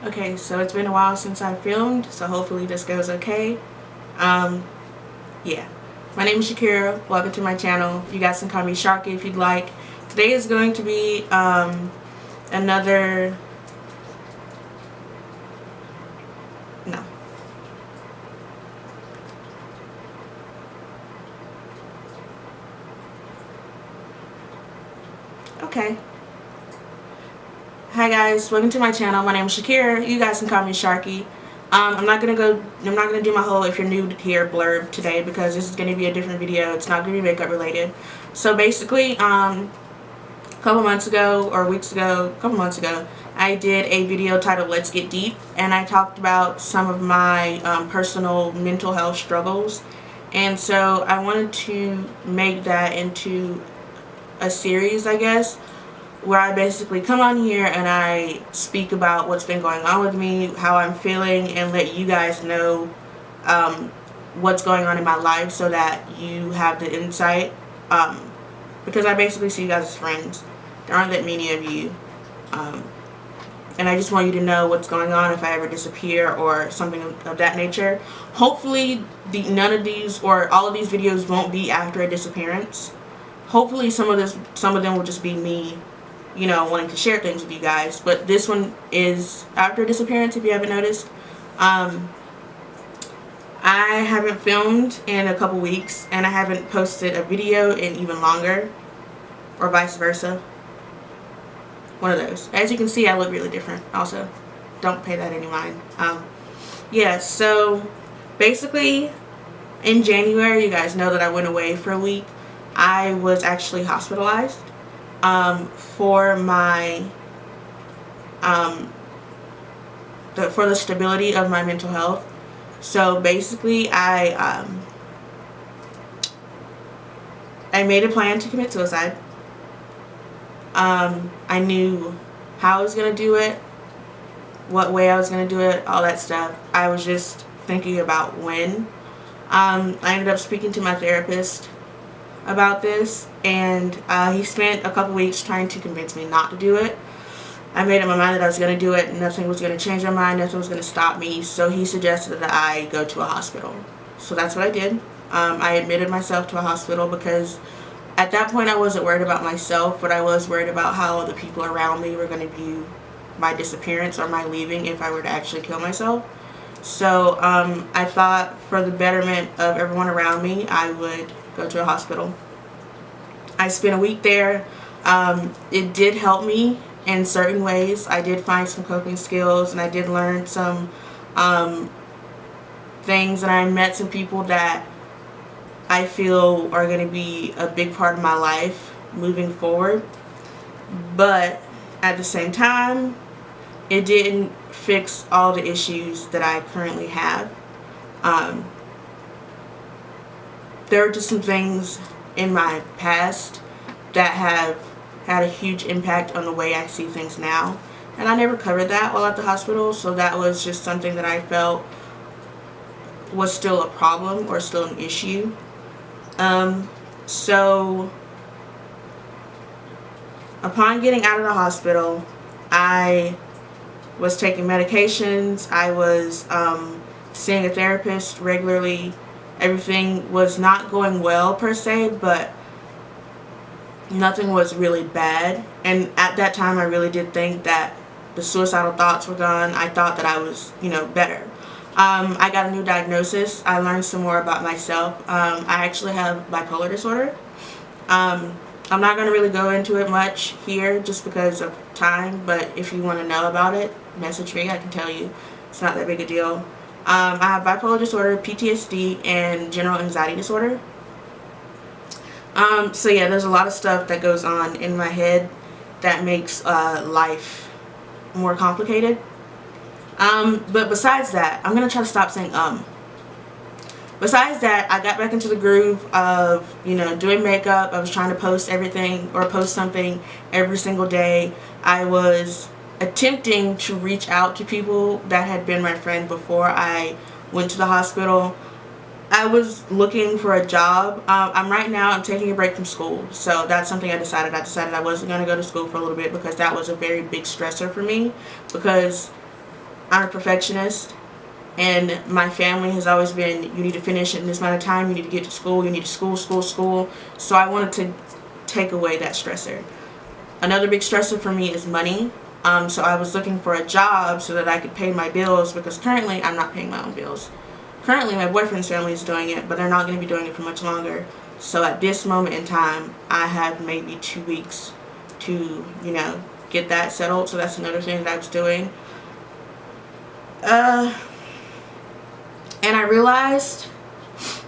Okay, so it's been a while since I filmed, so hopefully this goes okay. Yeah. My name is Shakira. Welcome to my channel. You guys can call me Sharky if you'd like. Today is going to be another... No. Okay. Hi guys, welcome to my channel. My name is Shakira. You guys can call me Sharky. I'm not gonna do my whole if you're new here blurb today because this is gonna be a different video. It's not gonna be makeup related. So basically, a couple months ago, I did a video titled Let's Get Deep, and I talked about some of my personal mental health struggles, and so I wanted to make that into a series, I guess, where I basically come on here and I speak about what's been going on with me, how I'm feeling, and let you guys know what's going on in my life so that you have the insight, because I basically see you guys as friends. There aren't that many of you, and I just want you to know what's going on if I ever disappear or something of that nature. Hopefully none of these or all of these videos won't be after a disappearance. Hopefully some of them will just be me, you know, wanting to share things with you guys. But this one is after a disappearance, if you haven't noticed. I haven't filmed in a couple weeks, and I haven't posted a video in even longer, or vice versa. One of those. As you can see, I look really different also. Don't pay that any mind. Yeah, so basically in January, you guys know that I went away for a week. I was actually hospitalized for my for the stability of my mental health. So basically I made a plan to commit suicide. I knew how I was going to do it, what way I was going to do it, all that stuff. I was just thinking about when. I ended up speaking to my therapist about this, and he spent a couple weeks trying to convince me not to do it. I made up my mind that I was going to do it. Nothing was going to change my mind. Nothing was going to stop me. So he suggested that I go to a hospital. So that's what I did. I admitted myself to a hospital because at that point I wasn't worried about myself, but I was worried about how the people around me were going to view my disappearance or my leaving if I were to actually kill myself. So I thought for the betterment of everyone around me, I would go to a hospital. I spent a week there. It did help me in certain ways. I did find some coping skills, and I did learn some things, and I met some people that I feel are going to be a big part of my life moving forward. But at the same time, it didn't fix all the issues that I currently have. There are just some things in my past that have had a huge impact on the way I see things now, and I never covered that while at the hospital, so that was just something that I felt was still a problem or still an issue. So upon getting out of the hospital, I was taking medications. I was seeing a therapist regularly. Everything was not going well per se, but nothing was really bad. And at that time I really did think that the suicidal thoughts were gone. I thought that I was, you know, better. I got a new diagnosis. I learned some more about myself. I actually have bipolar disorder. I'm not going to really go into it much here just because of time, but if you want to know about it, message me. I can tell you. It's not that big a deal. I have bipolar disorder, PTSD, and general anxiety disorder. So yeah, there's a lot of stuff that goes on in my head that makes life more complicated. But besides that, I'm going to try to stop saying Besides that, I got back into the groove of, you know, doing makeup. I was trying to post everything or post something every single day. I was attempting to reach out to people that had been my friend before I went to the hospital. I was looking for a job. I'm taking a break from school, so that's something I decided. I decided I wasn't going to go to school for a little bit because that was a very big stressor for me, because I'm a perfectionist, and my family has always been, you need to finish in this amount of time, you need to get to school, you need to school. So I wanted to take away that stressor. Another big stressor for me is money. So I was looking for a job so that I could pay my bills, because currently I'm not paying my own bills. Currently my boyfriend's family is doing it, but they're not going to be doing it for much longer. So at this moment in time, I have maybe 2 weeks to, you know, get that settled. So that's another thing that I was doing. And I realized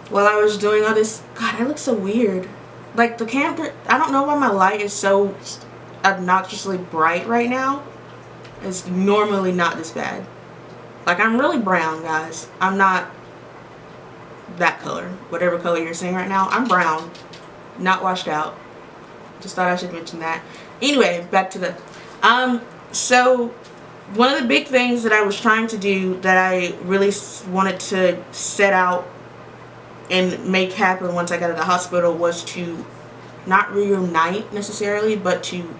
while I was doing all this, God, I look so weird. Like the camera, I don't know why my light is so obnoxiously bright right now. It's normally not this bad. Like, I'm really brown, guys. I'm not that color. Whatever color you're seeing right now, I'm brown. Not washed out. Just thought I should mention that. Anyway, back to the so one of the big things that I was trying to do, that I really wanted to set out and make happen once I got out of the hospital, was to not reunite necessarily, but to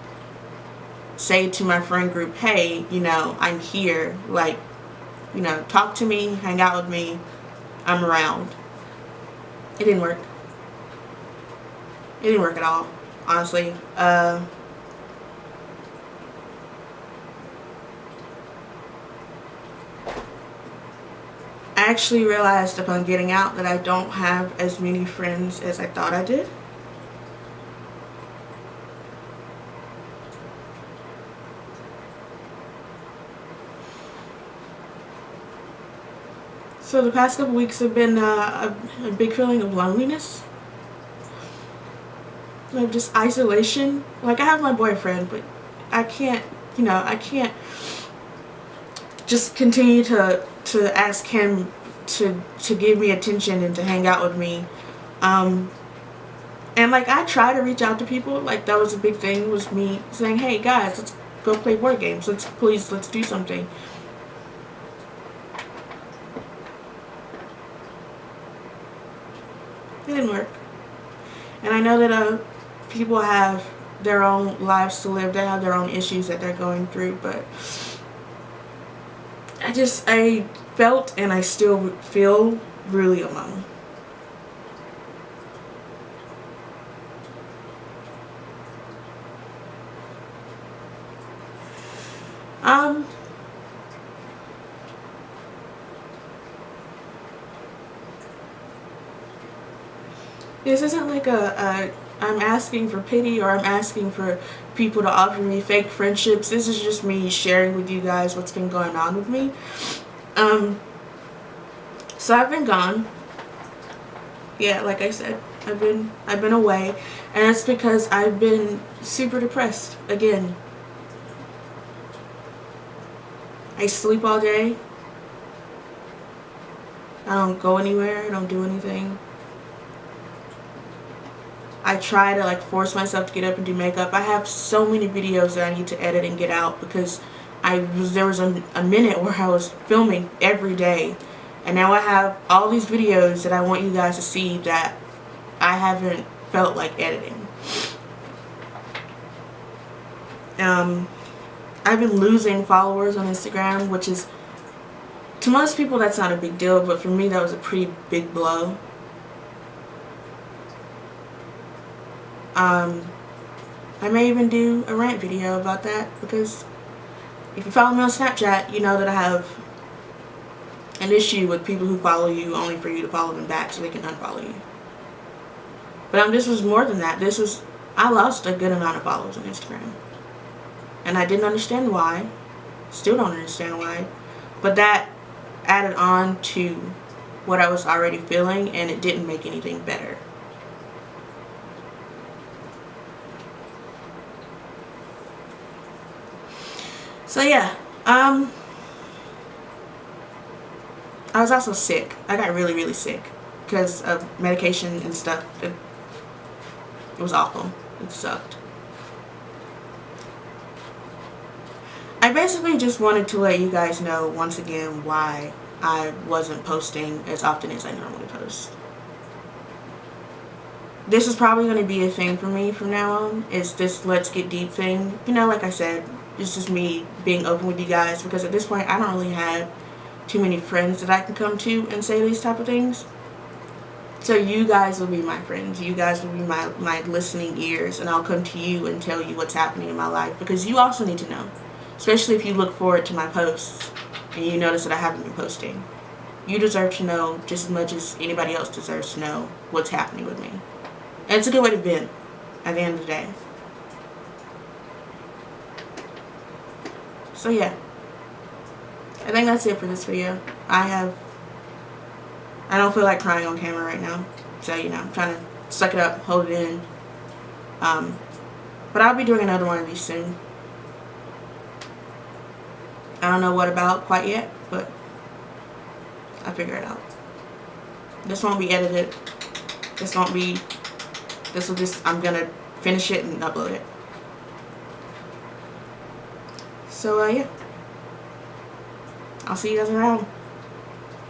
say to my friend group, hey, you know, I'm here, like, you know, talk to me, hang out with me, I'm around. It didn't work. It didn't work at all, honestly. I actually realized upon getting out that I don't have as many friends as I thought I did. So the past couple weeks have been a big feeling of loneliness. Of just isolation. Like, I have my boyfriend, but I can't, you know, I can't just continue to ask him to give me attention and to hang out with me. And like, I try to reach out to people. Like, that was a big thing, was me saying, hey guys, let's go play board games. Let's do something. It didn't work. And I know that people have their own lives to live. They have their own issues that they're going through, but I felt, and I still feel, really alone. This isn't like I'm asking for pity, or I'm asking for people to offer me fake friendships. This is just me sharing with you guys what's been going on with me. So I've been gone. Yeah, like I said, I've been away, and it's because I've been super depressed again. I sleep all day. I don't go anywhere. I don't do anything. I try to like force myself to get up and do makeup. I have so many videos that I need to edit and get out, because there was a minute where I was filming every day, and now I have all these videos that I want you guys to see that I haven't felt like editing. I've been losing followers on Instagram, which is, to most people that's not a big deal, but for me that was a pretty big blow. I may even do a rant video about that, because if you follow me on Snapchat, you know that I have an issue with people who follow you only for you to follow them back so they can unfollow you. But this was more than that. I lost a good amount of followers on Instagram. And I didn't understand why. Still don't understand why. But that added on to what I was already feeling, and it didn't make anything better. So yeah, I was also sick. I got really, really sick because of medication and stuff. It was awful. It sucked. I basically just wanted to let you guys know once again why I wasn't posting as often as I normally post. This is probably going to be a thing for me from now on, is this Let's Get Deep thing. You know, like I said, It's just me being open with you guys, because at this point I don't really have too many friends that I can come to and say these type of things. So you guys will be my friends. You guys will be my listening ears, and I'll come to you and tell you what's happening in my life, because you also need to know. Especially if you look forward to my posts and you notice that I haven't been posting. You deserve to know just as much as anybody else deserves to know what's happening with me. And it's a good way to vent at the end of the day. So yeah, I think that's it for this video. I don't feel like crying on camera right now, so you know, I'm trying to suck it up, hold it in. But I'll be doing another one of these soon. I don't know what about quite yet, but I'll figure it out. This won't be edited. This will just, I'm gonna finish it and upload it. So yeah, I'll see you guys around.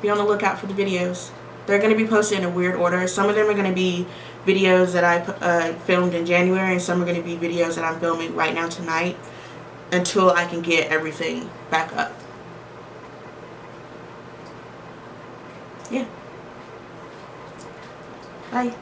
Be on the lookout for the videos. They're going to be posted in a weird order. Some of them are going to be videos that I filmed in January, and some are going to be videos that I'm filming right now tonight until I can get everything back up. Yeah. Bye.